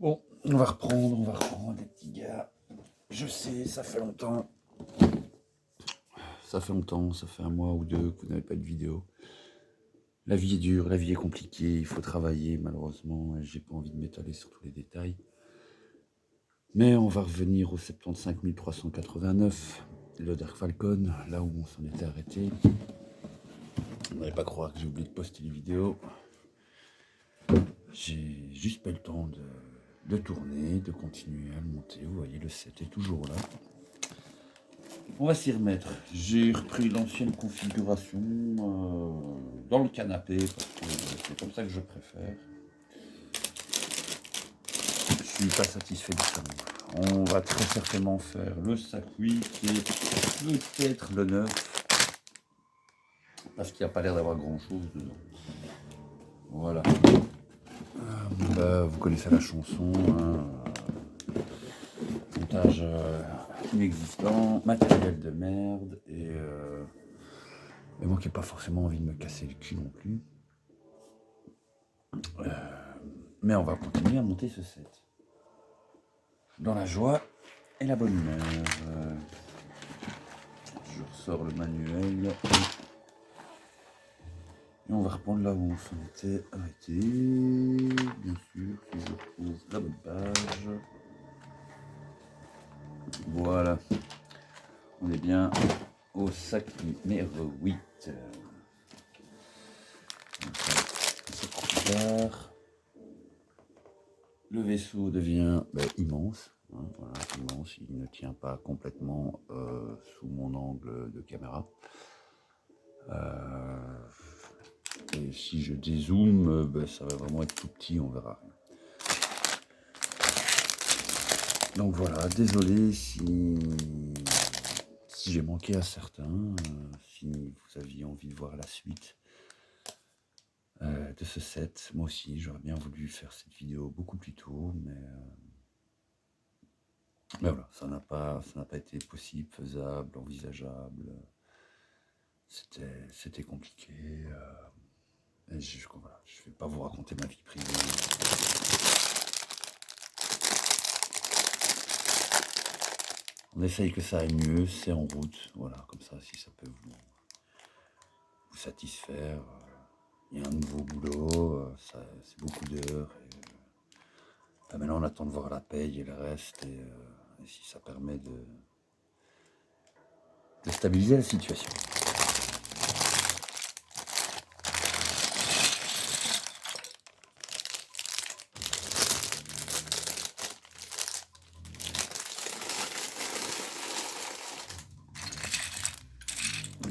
Bon, on va reprendre les petits gars. Je sais, ça fait longtemps. Ça fait un mois ou deux que vous n'avez pas de vidéo. La vie est dure, la vie est compliquée, il faut travailler malheureusement, et j'ai pas envie de m'étaler sur tous les détails. Mais on va revenir au 75 389, le Dark Falcon, là où on s'en était arrêté. Vous n'allez pas croire que j'ai oublié de poster les vidéos. J'ai juste pas eu le temps de tourner, de continuer à le monter. Vous voyez, le set est toujours là. On va s'y remettre. J'ai repris l'ancienne configuration dans le canapé parce que c'est comme ça que je préfère. Je suis pas satisfait du tout. On va très certainement faire le circuit qui est peut-être le neuf parce qu'il n'y a pas l'air d'avoir grand chose dedans. Voilà. Vous connaissez la chanson. Montage inexistant, matériel de merde et moi qui n'ai pas forcément envie de me casser le cul non plus. Mais on va continuer à monter ce set. Dans la joie et la bonne humeur. Je ressors le manuel. Et on va reprendre là où on s'en était arrêté. Bien sûr, si je trouve la bonne page. Voilà. On est bien au sac numéro 8. Le vaisseau devient immense, hein, voilà, immense, il ne tient pas complètement sous mon angle de caméra. Et si je dézoome, ça va vraiment être tout petit, on verra. Donc voilà, désolé si j'ai manqué à certains, si vous aviez envie de voir la suite de ce set. Moi aussi, j'aurais bien voulu faire cette vidéo beaucoup plus tôt, mais voilà, ça n'a pas été possible, faisable, envisageable. C'était compliqué. Et je ne vais pas vous raconter ma vie privée. On essaye que ça aille mieux, c'est en route. Voilà, comme ça, si ça peut vous satisfaire. Il y a un nouveau boulot, c'est beaucoup d'heures. Maintenant, on attend de voir la paye et le reste. Et si ça permet de stabiliser la situation.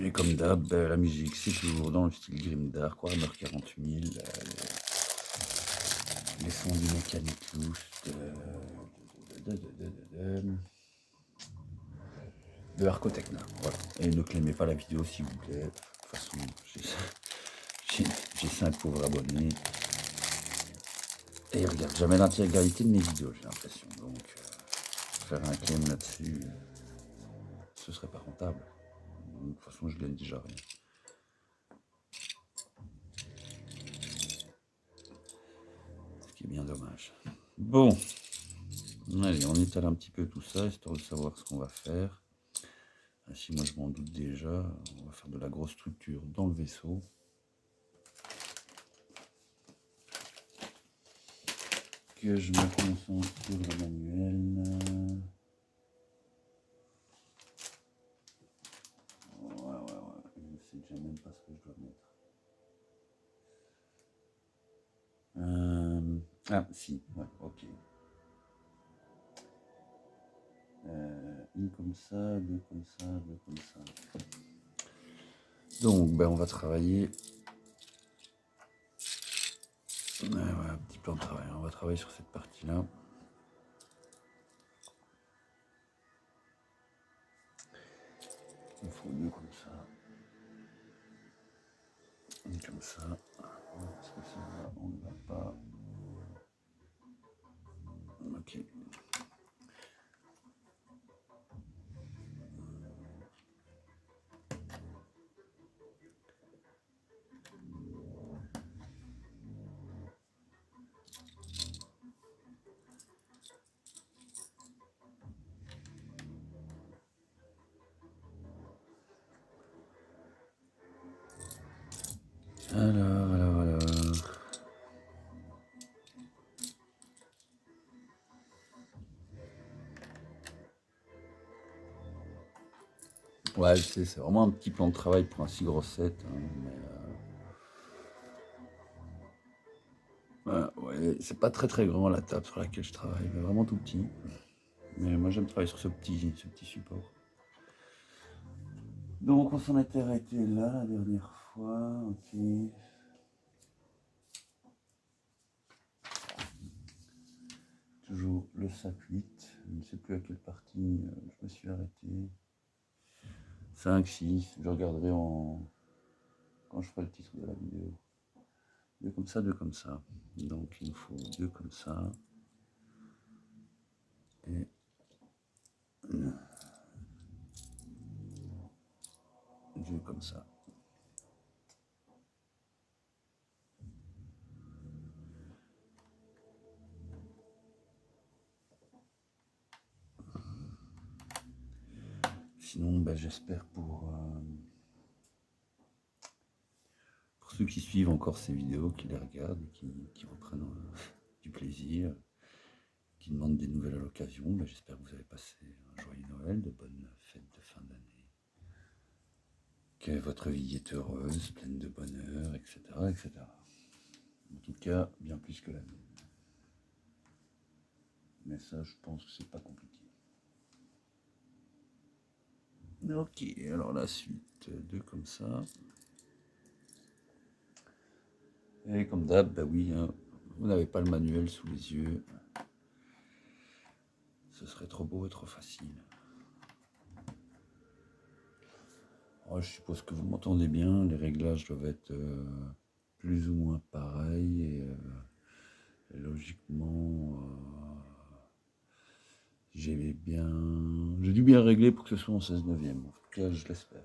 Et comme d'hab, la musique, c'est toujours dans le style Grimdark, Warhammer 40 000. Les sons du mécanique loose de Arcotechna. Voilà. Et ne claimez pas la vidéo s'il vous plaît. De toute façon, j'ai 5 pauvres abonnés. Et ils regardent jamais l'intégralité de mes vidéos, j'ai l'impression. Donc, faire un claim là-dessus, ce serait pas rentable. De toute façon, je gagne déjà rien. Ce qui est bien dommage. Bon. Allez, on étale un petit peu tout ça, histoire de savoir ce qu'on va faire. Si moi je m'en doute déjà, on va faire de la grosse structure dans le vaisseau. Que je me concentre sur le manuel. Ouais, je sais déjà même pas ce que je dois mettre. Ah, si, ouais, ok. Une comme ça, deux comme ça, deux comme ça. Donc, on va travailler. Ouais, un petit plan de travail. On va travailler sur cette partie-là. Il faut deux comme ça. Une comme ça. Parce que celle-là, on ne va pas. Ok. Alors. Ouais, je sais, c'est vraiment un petit plan de travail pour un si gros set. Hein, mais, ouais, c'est pas très grand la table sur laquelle je travaille, mais vraiment tout petit. Mais moi j'aime travailler sur ce petit support. Donc on s'en était arrêté là la dernière fois, ok. Toujours le sac 8, je ne sais plus à quelle partie je me suis arrêté. 5, 6, je regarderai quand je ferai le titre de la vidéo. 2 comme ça, 2 comme ça. Donc il nous faut 2 comme ça. Et 2 comme ça. Sinon, bah, j'espère pour ceux qui suivent encore ces vidéos, qui les regardent et qui reprennent du plaisir, qui demandent des nouvelles à l'occasion, bah, j'espère que vous avez passé un joyeux Noël, de bonnes fêtes de fin d'année, que votre vie est heureuse, pleine de bonheur, etc., etc. En tout cas, bien plus que la mienne. Mais ça, je pense que c'est pas compliqué. Ok, alors la suite, 2 comme ça. Et comme d'hab, bah oui, hein, vous n'avez pas le manuel sous les yeux. Ce serait trop beau et trop facile. Alors, je suppose que vous m'entendez bien, les réglages doivent être plus ou moins pareils. Et logiquement, j'ai dû bien régler pour que ce soit en 16 neuvième. En tout cas, je l'espère.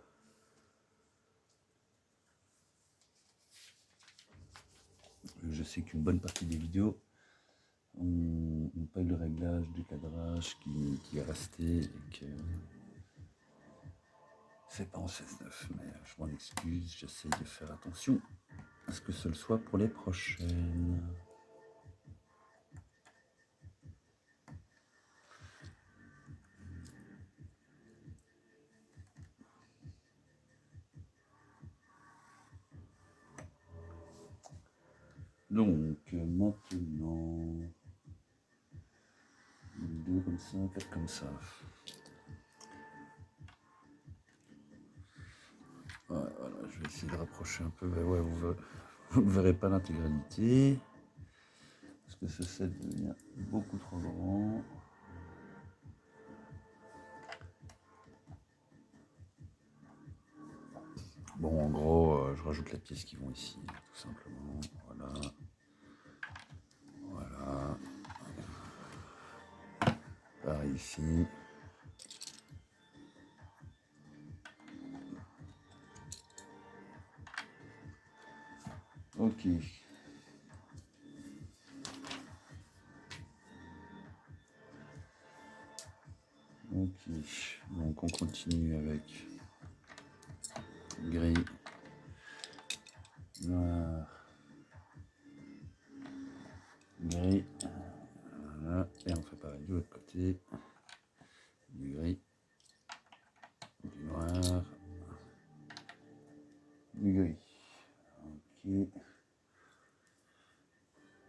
Je sais qu'une bonne partie des vidéos ont pas eu le réglage du cadrage qui est resté et que c'est pas en 16-9, mais je m'en excuse, j'essaie de faire attention à ce que ce le soit pour les prochaines. Donc maintenant, 2 comme ça, 4 comme ça. Ouais, voilà, je vais essayer de rapprocher un peu. Mais ouais, vous ne verrez pas l'intégralité. Parce que ce set devient beaucoup trop grand. Bon, en gros, je rajoute les pièces qui vont ici, tout simplement. Voilà. Voilà. Pareil ici. Ok. Ok. Donc on continue avec gris, noir, gris. Voilà. Et on fait pareil de l'autre côté. Du gris, du noir, du gris. Ok.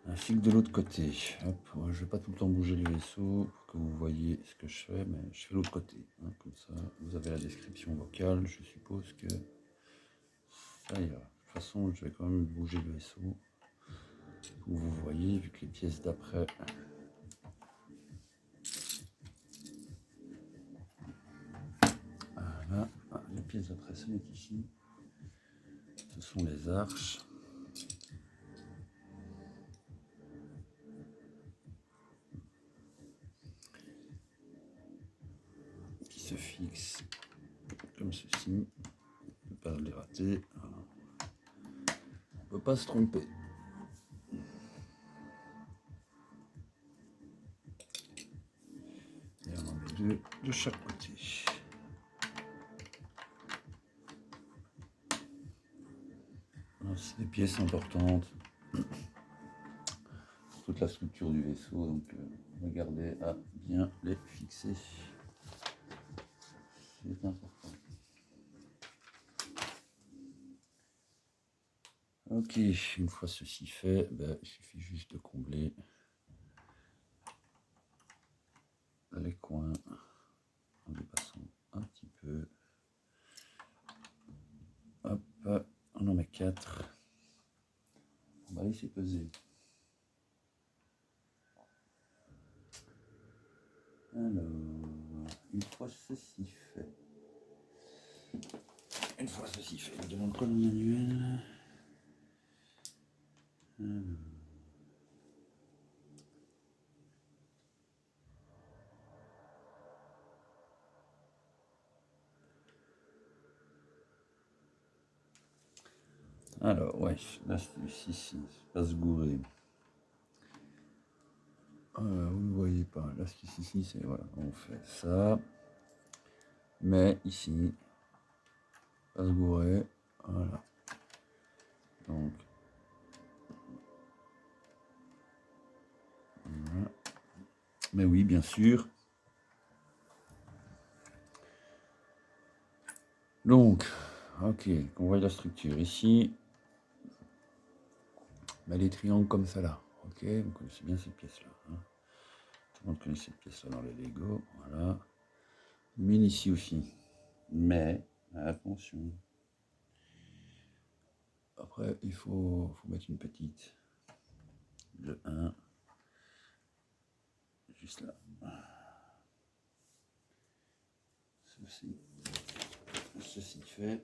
Ainsi que de l'autre côté. Hop, je ne vais pas tout le temps bouger le vaisseau pour que vous voyez ce que je fais, mais je fais l'autre côté. Hein, comme ça, vous avez la description vocale. Je suppose que ça ira. De toute façon, je vais quand même bouger le vaisseau pour que vous voyez, vu que les pièces d'après. Voilà, les pièces d'après sont ici. Ce sont les arches. Qui se fixent comme ceci. On ne peut pas les rater. Voilà. On ne peut pas se tromper. Et on en met 2 de chaque côté. Ainsi. C'est des pièces importantes pour toute la structure du vaisseau, donc regardez à bien les fixer. C'est important. Ok, une fois ceci fait, il suffit juste de combler les coins en dépassant un petit peu. Hop, on en met 4. On va laisser peser. Alors, une fois ceci fait, je demande quoi le manuel? Alors, ouais, l'astuce ici, pas se gourer. Vous ne voyez pas, l'astuce ici, c'est voilà, on fait ça, mais ici, pas se gourer, voilà. Donc, voilà. Mais oui, bien sûr. Donc, ok, on voit la structure ici. Les triangles comme ça là, ok, vous connaissez bien cette pièce-là. Hein. Tout le monde connaît cette pièce-là dans les Lego, voilà. Mine ici aussi. Mais, attention. Après, il faut mettre une petite. Le 1. Juste là. Ceci fait.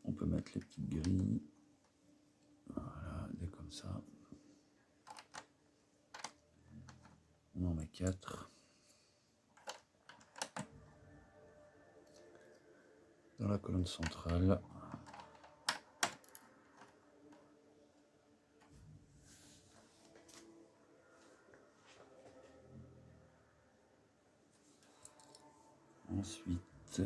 On peut mettre les petites grilles. Voilà, des comme ça. On en met 4. Dans la colonne centrale. Ensuite,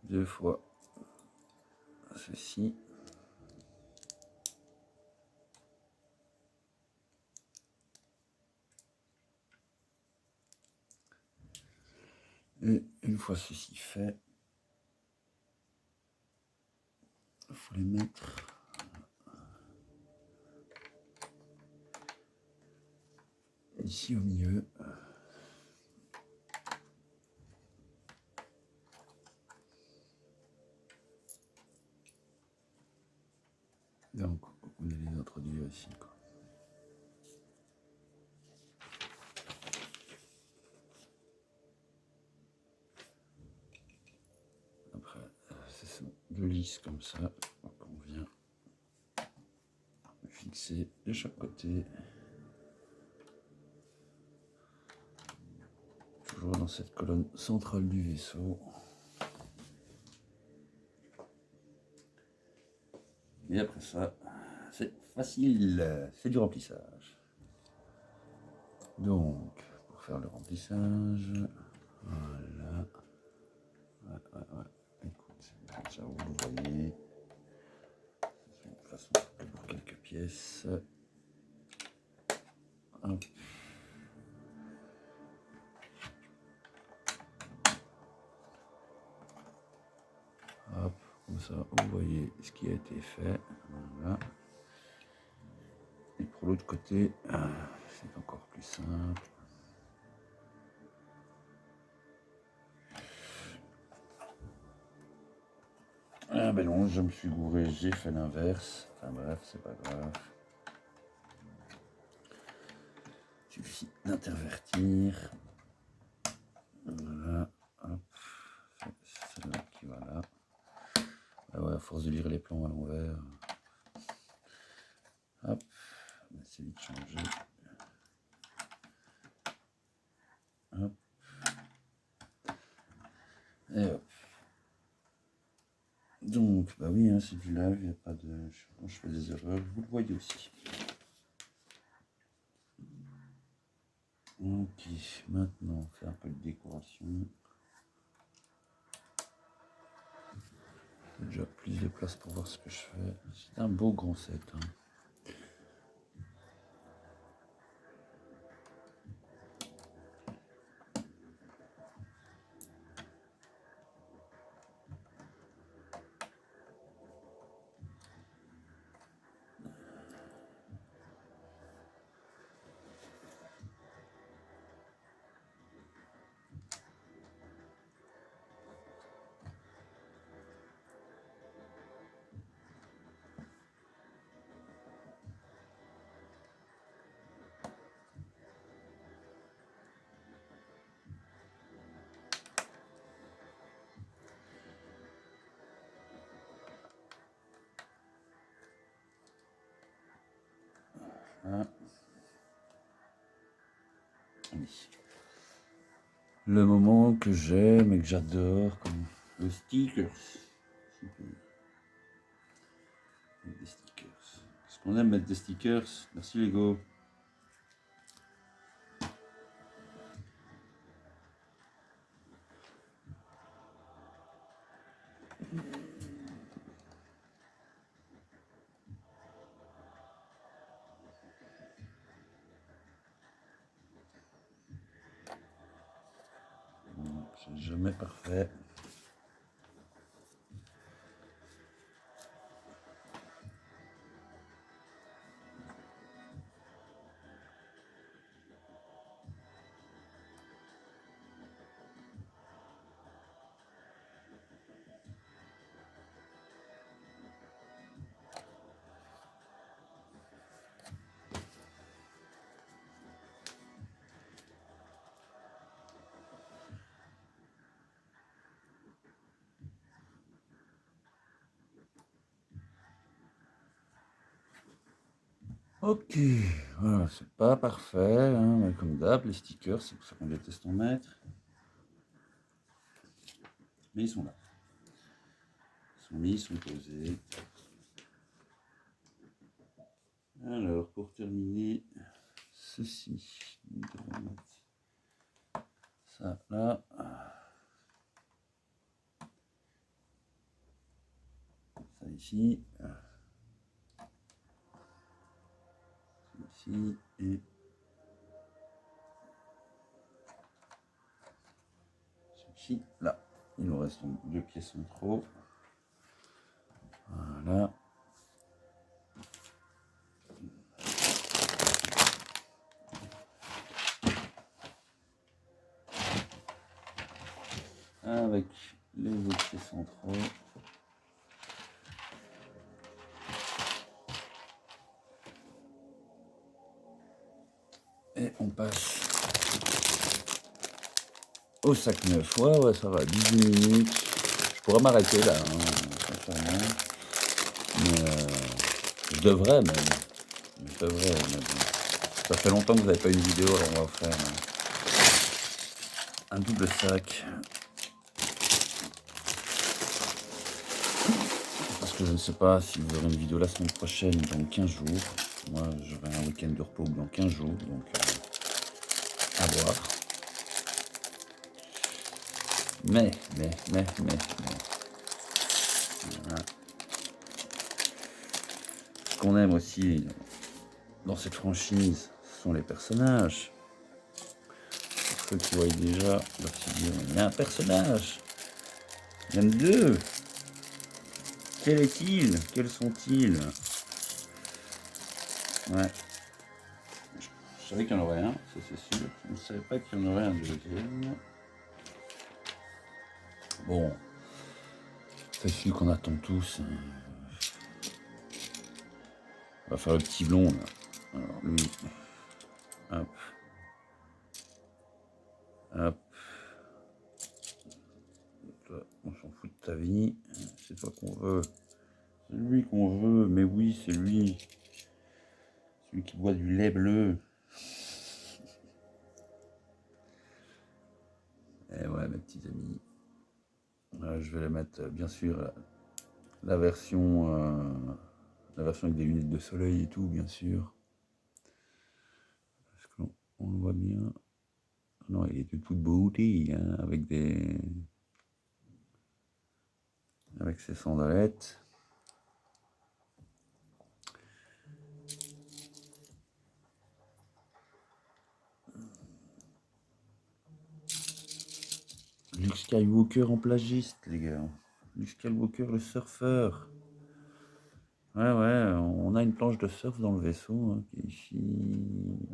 deux fois ceci. Et une fois ceci fait, il faut les mettre ici au milieu. Donc, on les introduire ici. Quoi. Après, ce sont deux lisses comme ça. Donc, on vient fixer de chaque côté. Toujours dans cette colonne centrale du vaisseau. Et après ça, c'est facile, c'est du remplissage. Donc, pour faire le remplissage, voilà. Ouais. Écoute, comme ça vous le voyez. De toute façon, c'est pour quelques pièces. Hop. Hop, comme ça, vous voyez ce qui a été fait. Voilà. Et pour l'autre côté, c'est encore plus simple. Ah ben non, je me suis gouré, j'ai fait l'inverse. Enfin bref, c'est pas grave. Il suffit d'intervertir. Voilà, hop. C'est celle-là qui va là. Ah ouais, à force de lire les plans à l'envers. Hop, c'est vite changé. Hop. Et hop. Donc, bah oui, hein, c'est du live, il n'y a pas de... Quand je fais des erreurs, vous le voyez aussi. Ok, maintenant on fait un peu de décoration. J'ai déjà plus de place pour voir ce que je fais. C'est un beau grand set. Hein. Ah. Oui. Le moment que j'aime et que j'adore, comme le stickers. Super. Des stickers. Est-ce qu'on aime mettre des stickers? Merci Lego. C'est jamais parfait. Ok, voilà, c'est pas parfait, hein, mais comme d'hab, les stickers, c'est pour ça qu'on déteste en mettre. Mais ils sont là. Ils sont mis, ils sont posés. Alors, pour terminer, ceci, nous devons mettre ça là. Ça ici. Ici et celui-ci là. Il nous reste donc 2 pièces en trop. Voilà. Avec les autres pièces en trop. Et on passe au sac neuf. Ouais, ça va, 18 minutes. Je pourrais m'arrêter là, sincèrement. Mais je devrais même. Je devrais, mais bon. Ça fait longtemps que vous n'avez pas eu une vidéo, alors on va faire un double sac. Parce que je ne sais pas si vous aurez une vidéo la semaine prochaine, dans 15 jours. Moi, j'aurai un week-end de repos dans 15 jours, donc à voir. Mais. Voilà. Ce qu'on aime aussi dans cette franchise, ce sont les personnages. Pour ceux qui voient déjà leur figure, il y a un personnage. Même deux. Quel est-il? Quels sont-ils? Ouais. Je savais qu'il y en aurait un, ça c'est sûr. Je ne savais pas qu'il y en aurait un deuxième. Bon. C'est celui qu'on attend tous. On va faire le petit blond là. Alors lui. Hop. Hop. Toi, on s'en fout de ta vie. C'est toi qu'on veut. C'est lui qu'on veut. Mais oui, c'est lui. Celui qui boit du lait bleu. Et ouais, mes petits amis. Je vais les mettre, bien sûr, la version avec des lunettes de soleil et tout, bien sûr. Parce qu'on le voit bien. Non, il est de toute beauté, hein, avec ses sandalettes. Luke Skywalker en plagiste, les gars. Luke Skywalker, le surfeur. Ouais, on a une planche de surf dans le vaisseau, hein, qui est ici,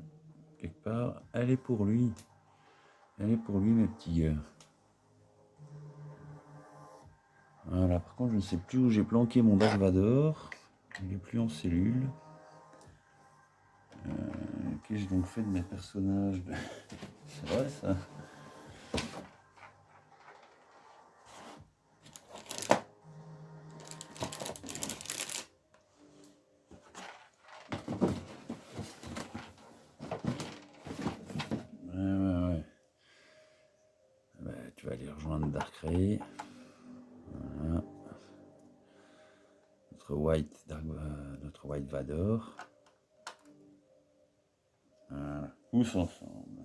quelque part. Elle est pour lui. Elle est pour lui, mes petits gars. Voilà, par contre, je ne sais plus où j'ai planqué mon Dark Vador. Il n'est plus en cellule. Qu'ai-je donc fait de mes personnages? C'est vrai, ça. Ouais. Bah, tu vas aller rejoindre Darkrai. Voilà. Notre White Vador. Voilà. Tous ensemble.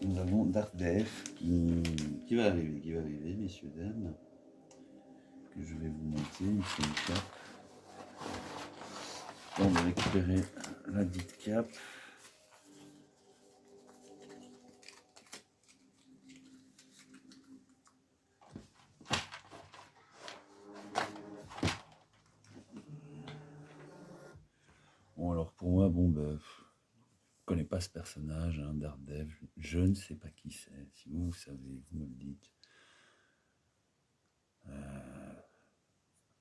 Nous avons Dark Def qui va arriver, messieurs, dames. Que je vais vous monter. Il fait une cape. On va récupérer la dite cape. Bon, alors pour moi, je connais pas ce personnage, hein, Daredevil. Je ne sais pas qui c'est. Si vous savez, vous me le dites.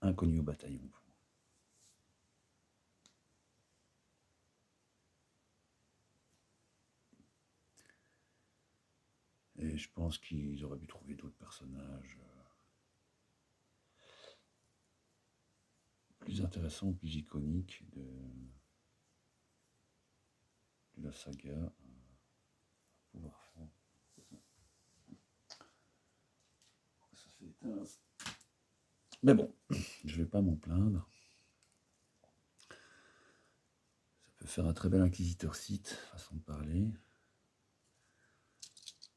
Inconnu au bataillon. Et je pense qu'ils auraient pu trouver d'autres personnages plus intéressants, plus iconiques de la saga. Pouvoir faire. Ça fait éteindre. Mais bon, je vais pas m'en plaindre. Ça peut faire un très bel inquisiteur sith, façon de parler.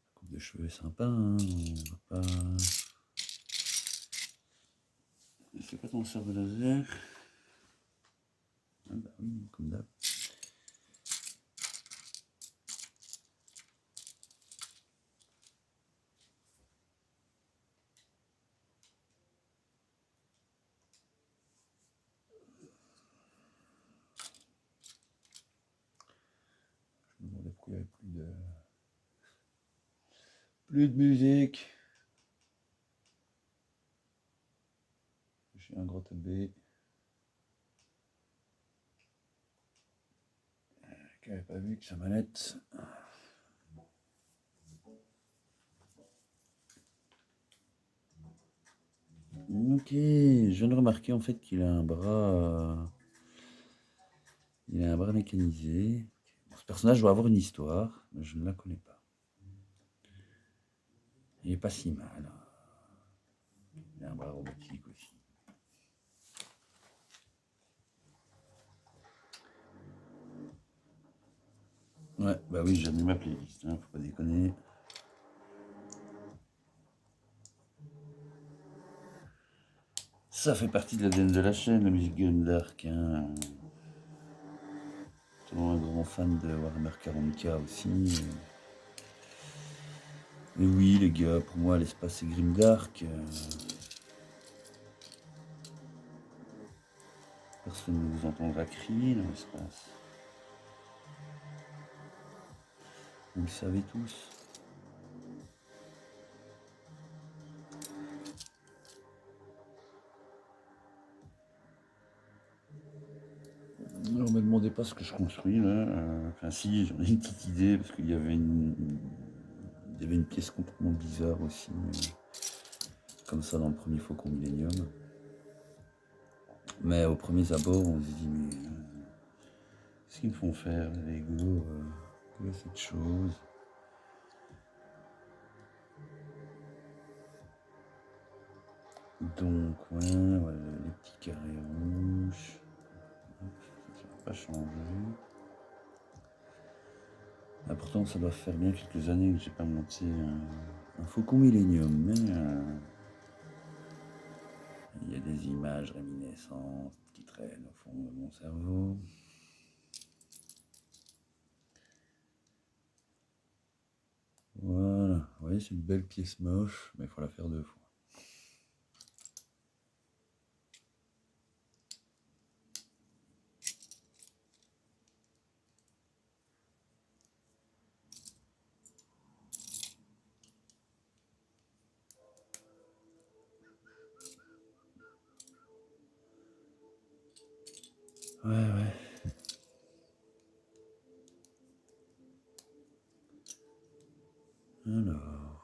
La coupe de cheveux est sympa, hein, on va pas. C'est pas ton sabre laser. Ah bah oui, comme d'hab. Je me demandais pourquoi il n'y avait plus de musique. J'ai un gros tabé. Qui n'avait pas vu que sa manette. Ok, je viens de remarquer en fait qu'il a un bras. Il a un bras mécanisé. Bon, ce personnage doit avoir une histoire, mais je ne la connais pas. Il est pas si mal. Il a un bras robotique aussi. Ouais, bah oui, j'ai mis ma playlist, hein, faut pas déconner. Ça fait partie de l'ADN de la chaîne, la musique Gundlark. Hein. Selon un grand fan de Warhammer 40k aussi. Mais oui, les gars, pour moi, l'espace est Grimdark. Personne ne vous entendra crier dans l'espace. Vous le savez tous. Alors, me demandez pas ce que je construis là. Enfin, si, j'en ai une petite idée parce qu'il y avait une pièce complètement bizarre aussi, comme ça dans le premier Faucon Millennium. Mais au premier abord, on se dit, mais qu'est-ce qu'ils me font faire, les Lego? Quelle est cette chose? Donc, ouais, voilà, les petits carrés rouges. Ça va pas changer. Ah, pourtant, ça doit faire bien quelques années que j'ai pas monté un Faucon Millenium, mais il y a des images réminiscentes qui traînent au fond de mon cerveau. Voilà, vous voyez, c'est une belle pièce moche, mais il faut la faire 2 fois. Ouais. Alors,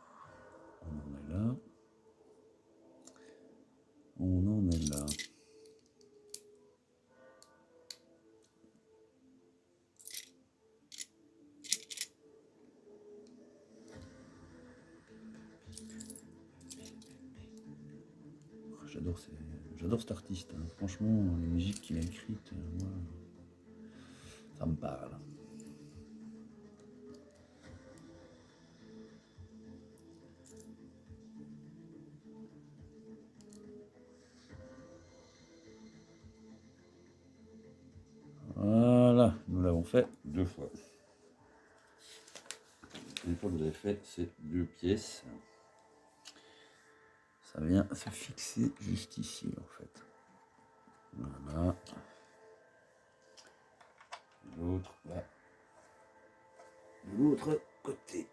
on en est là. On en est là. J'adore cet artiste. Hein. Franchement, les musiques qu'il a écrites, moi, ça me parle. Voilà, nous l'avons fait 2 fois. Une fois que vous avez fait ces 2 pièces, ça vient se fixer juste ici en fait. Voilà. L'autre va de l'autre côté.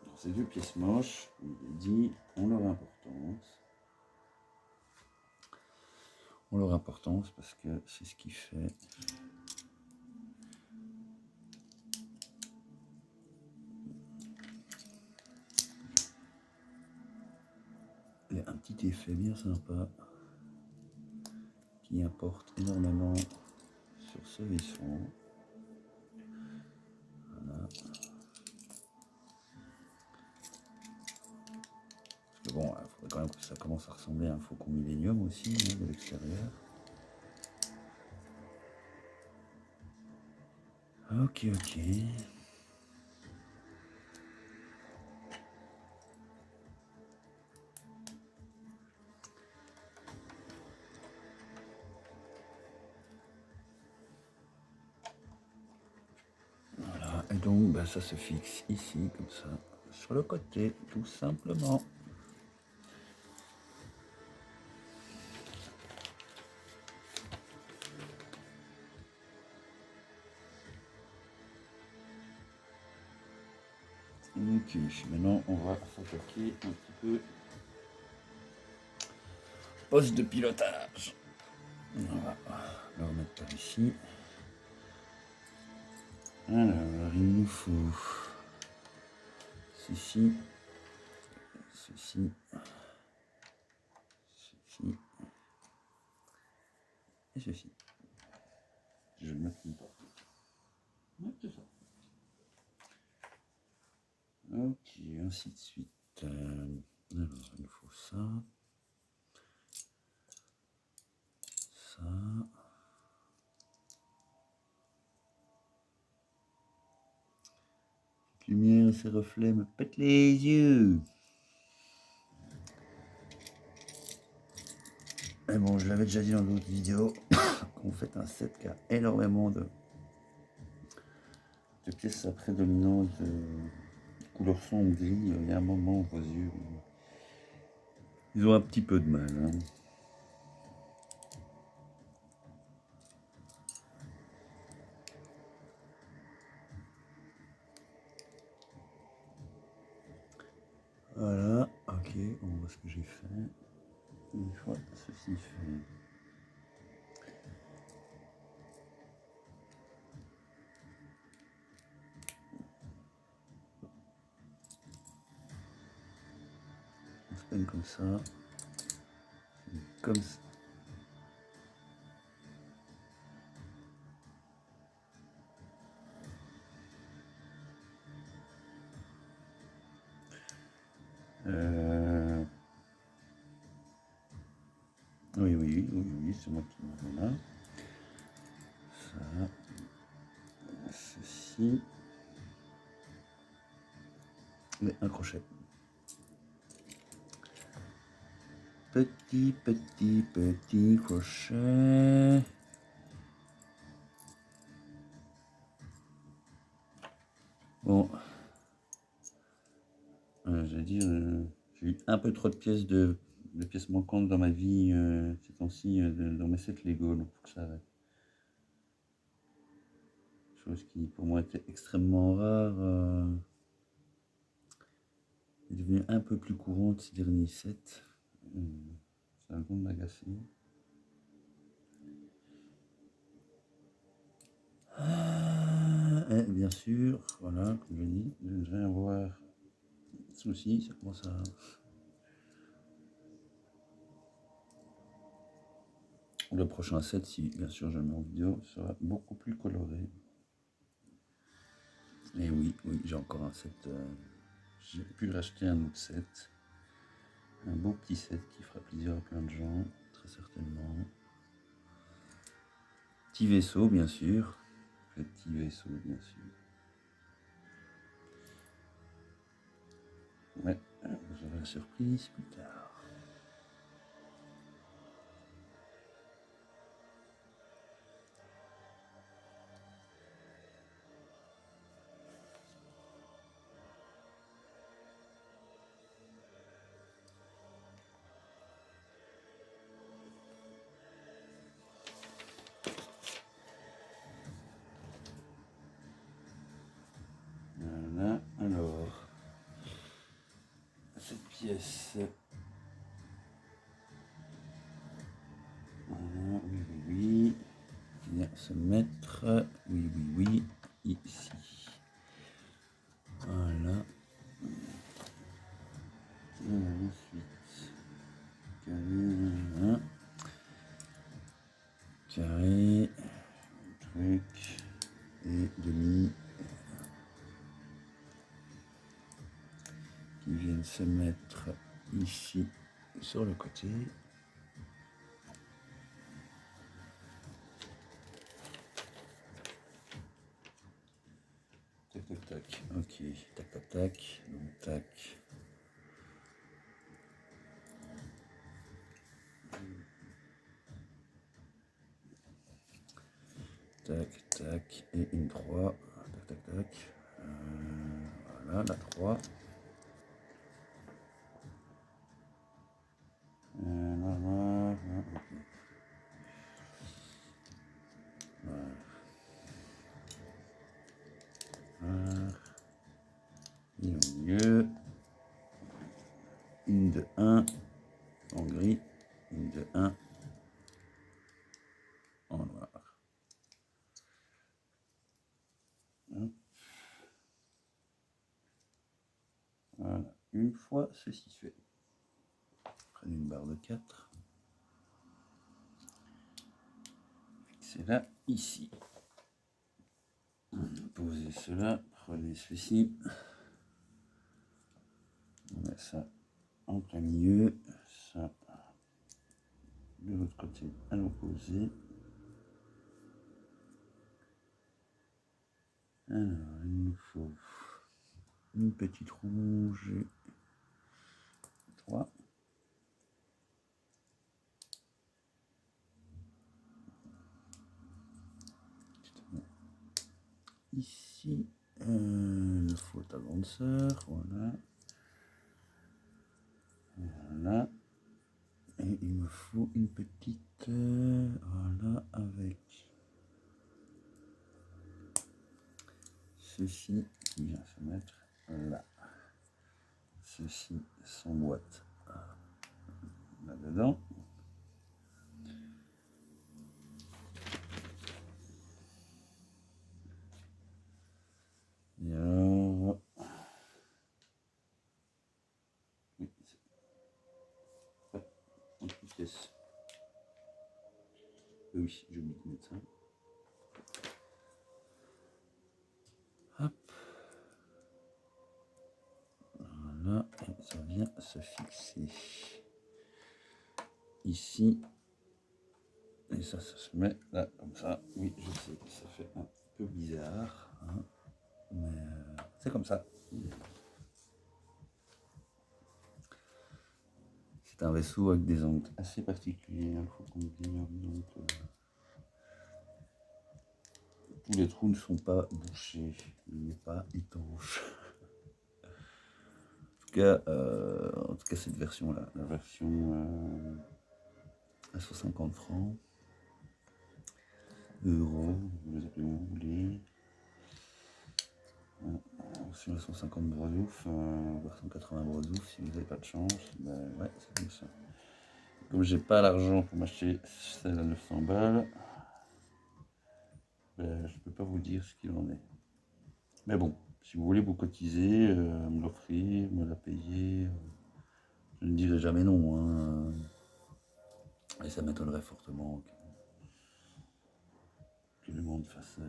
Dans ces 2 pièces moches, il est dit, ont leur importance. Ont leur importance parce que c'est ce qui fait un petit effet bien sympa qui apporte énormément sur ce vaisseau. Voilà. Parce que bon, il faudrait quand même que ça commence à ressembler à un Faucon Millenium aussi, hein, de l'extérieur. Ok. Voilà, et donc ça se fixe ici, comme ça, sur le côté, tout simplement. Ok, maintenant on va s'attaquer un petit peu poste de pilotage. On va le remettre par ici. Alors, il nous faut ceci, et ceci. Je ne me trompe pas. Ouais, c'est ça. Ok, ainsi de suite. Alors, il nous faut ça. Cette lumière, ces reflets me pètent les yeux. Mais bon, je l'avais déjà dit dans d'autres vidéos, quand vous faites un set qui a énormément de pièces à prédominance de couleur sombre gris, il y a un moment, vos yeux, ils ont un petit peu de mal. Hein. Voilà, ok, on voit ce que j'ai fait. Une fois ceci fait. On se peine comme ça. Comme ça. Oui, c'est moi qui m'en vais là. Ça, ceci. Mais un crochet. Petit crochet. Bon. J'allais dire, j'ai eu un peu trop de pièces manquantes dans ma vie ces temps-ci, dans mes sets Lego, donc faut que ça arrête. Chose qui pour moi était extrêmement rare, est devenue un peu plus courante ces derniers sets. C'est un bon de m'agacer. Et bien sûr, voilà, comme je dis, je devrais avoir souci, ça commence à. Le prochain set, si bien sûr je le mets en vidéo, sera beaucoup plus coloré. Et oui, j'ai encore un set. J'ai pu racheter un autre set. Un beau petit set qui fera plaisir à plein de gens, très certainement. Petit vaisseau, bien sûr. Petit vaisseau, bien sûr. Ouais, vous aurez la surprise plus tard. Voilà, alors, cette pièce. Voilà, oui. Vient se mettre, oui, ici. Voilà. Ensuite, carré, truc, et demi, qui viennent se mettre ici, sur le côté. Tac, ok, tac, donc tac. Tac, et une 3, tac. Voilà, la 3. Et au milieu, une de 1 en gris, une de 1 en noir. Voilà, une fois ceci fait. Prenez une barre de 4. Fixez-la ici. Posez cela, prenez ceci. On met ça en plein milieu, ça de l'autre côté à l'opposé. Alors, il nous faut une petite rouge et 3. Ici, il nous faut ta grande sœur, voilà. Voilà. Et il me faut une petite, voilà, avec ceci qui vient se mettre là. Ceci s'emboîte là-dedans. Et alors, oui, en toute pièce. Oui, j'ai oublié de mettre ça. Hop. Voilà, et ça vient se fixer ici Et ça se met là, comme ça. Oui, je sais, ça fait un peu bizarre, hein, mais c'est comme ça. C'est un vaisseau avec des angles assez particuliers. Il faut qu'on dise donc tous les trous ne sont pas bouchés. Il n'est pas étanche. En tout cas cette version-là, la version à 150 francs, euros, vous les appelez où vous voulez. Version à 150 brosouf, version 80 brosouf, si vous n'avez pas de chance, ben ouais, c'est comme ça. Comme j'ai pas l'argent pour m'acheter celle à 900 balles, ben, je peux pas vous dire ce qu'il en est. Mais bon, si vous voulez vous cotiser, me l'offrir, me la payer, je ne dirai jamais non. Hein. Et ça m'étonnerait fortement que le monde fasse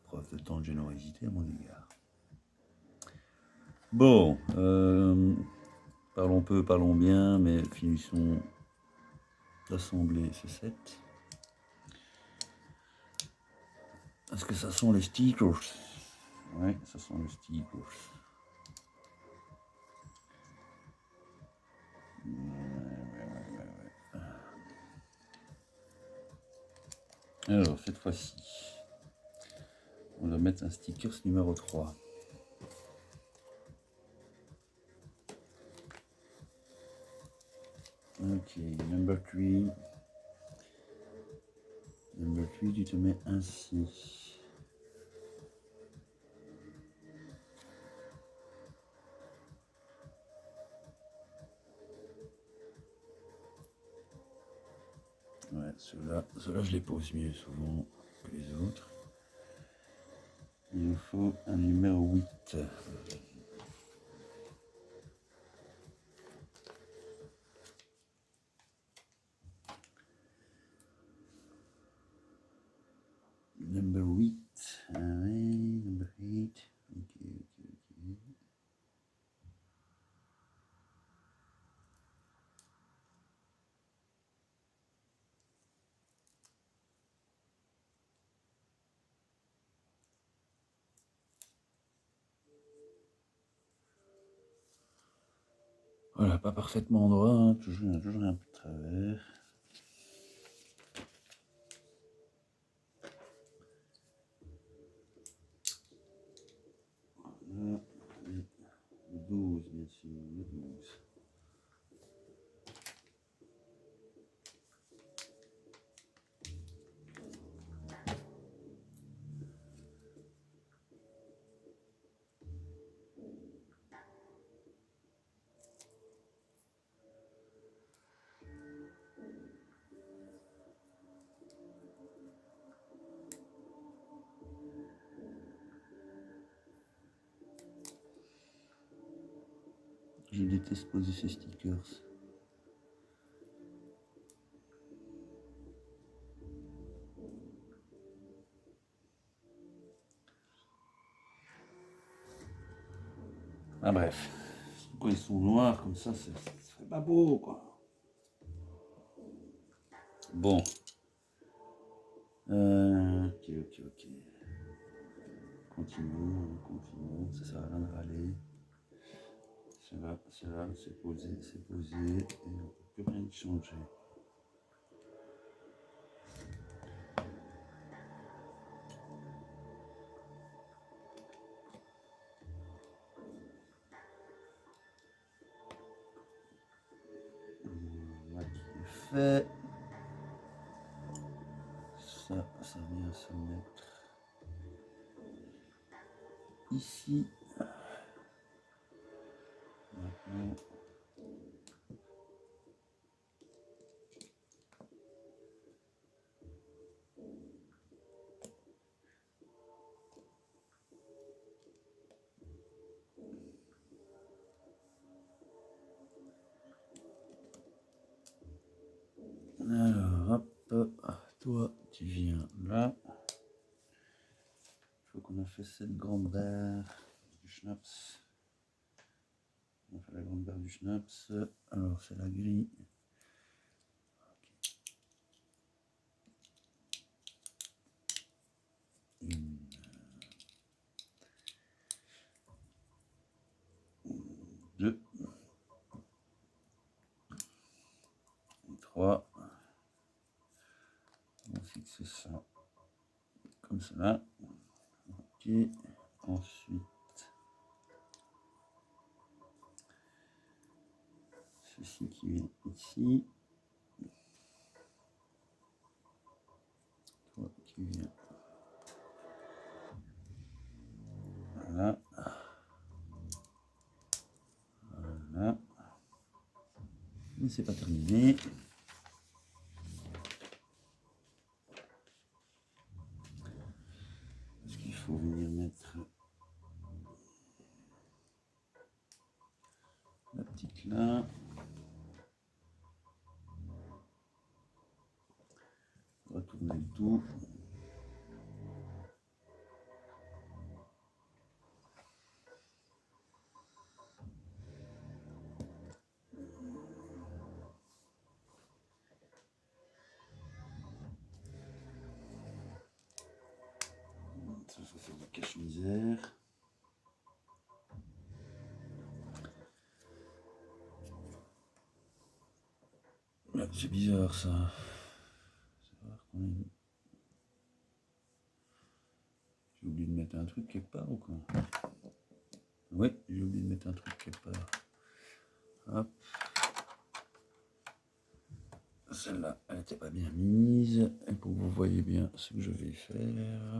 preuve de tant de générosité à mon égard. Bon, parlons peu, parlons bien, mais finissons d'assembler ce set. Est-ce que ça sent les stickers? Ouais, ça sent les stickers. Ouais. Alors, cette fois-ci, on va mettre un stickers numéro 3. Ok, number 3. Number 3, tu te mets ainsi. Ouais, ceux-là, je les pose mieux souvent que les autres. Il nous faut un numéro 8. Number 8. Ah ouais, number 8. Ok. Voilà, pas parfaitement droit, hein, toujours un peu de travers. Voilà, le 12, bien sûr, le 12. Je déteste poser ces stickers. Ah bref, quand ils sont noirs comme ça, c'est pas beau quoi. Bon. Ok. Continuons, ça sert à rien de râler. Cela, c'est posé, et on ne peut plus rien y changer. Voilà qui est fait. Ça vient se mettre ici. Maintenant. Alors, hop, toi, tu viens là. Il faut qu'on a fait cette grande barre du schnapps. On a fait la grande barre du schnapps. Alors, c'est la grille. comme cela. Ok, ensuite ceci qui vient ici. Toi qui vient. Voilà. Voilà. Mais c'est pas terminé. Parce qu'il faut venir mettre la petite là. Retourner le tout. Ça faut faire du cache-misère. C'est bizarre ça. J'ai oublié de mettre un truc quelque part ou quoi? Oui, j'ai oublié de mettre un truc quelque part. Hop. Celle-là, elle n'était pas bien mise. Et pour que vous voyez bien ce que je vais faire.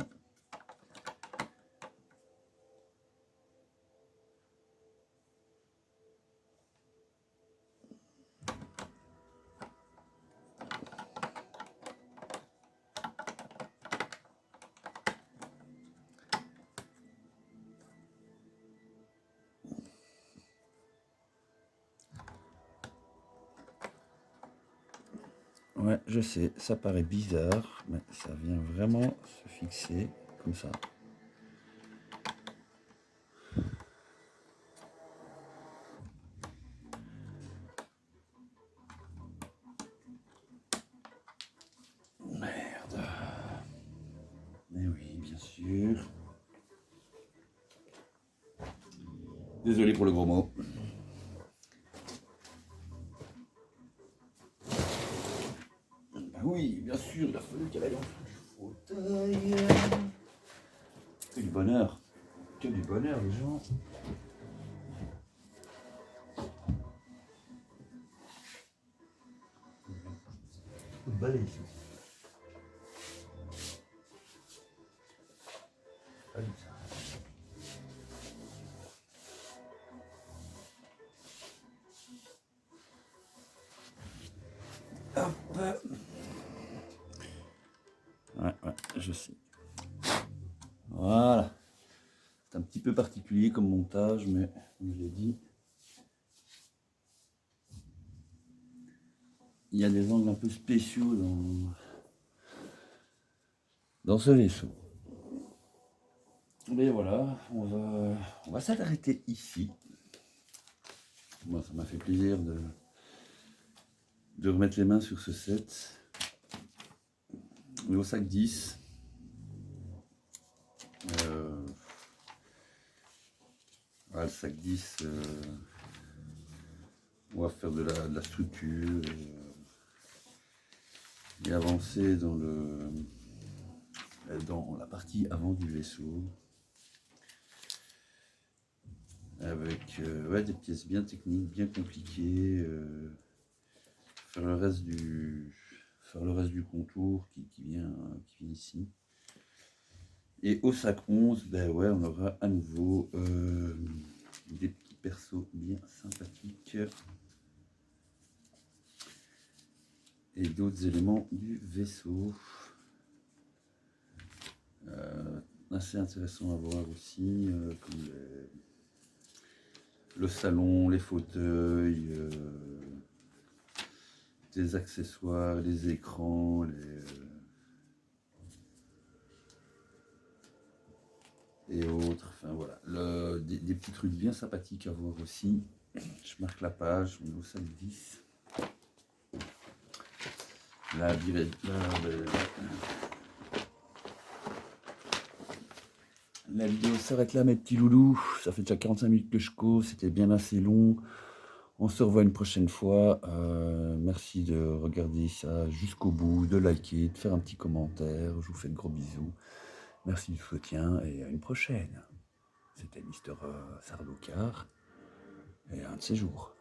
Ouais, je sais, ça paraît bizarre, mais ça vient vraiment se fixer comme ça. Merde. Mais oui, bien sûr. Désolé pour le gros mot. Bah oui, bien sûr, il a fallu qu'elle aille en dessous du fauteuil. Que du bonheur. Que du bonheur, les gens. Balai ici. Allez, ça. Hop. Ouais, je sais. Voilà. C'est un petit peu particulier comme montage, mais comme je l'ai dit, il y a des angles un peu spéciaux dans ce vaisseau. Mais voilà, on va s'arrêter ici. Moi, ça m'a fait plaisir de remettre les mains sur ce set. Le sac 10. Voilà, le sac 10, on va faire de la structure et avancer dans la partie avant du vaisseau. Avec des pièces bien techniques, bien compliquées. Faire le reste du contour qui vient ici. Et au sac 11, ben ouais, on aura à nouveau des petits persos bien sympathiques et d'autres éléments du vaisseau. Assez intéressant à voir aussi, comme le salon, les fauteuils, des accessoires, les écrans, et autres. Enfin voilà, des petits trucs bien sympathiques à voir aussi. Je marque la page, on est au sac 10. La vidéo s'arrête là, mes petits loulous. Ça fait déjà 45 minutes que je cause, c'était bien assez long. On se revoit une prochaine fois. Merci de regarder ça jusqu'au bout, de liker, de faire un petit commentaire. Je vous fais de gros bisous. Merci du soutien et à une prochaine. C'était Mister Sardoukar et un de ces jours.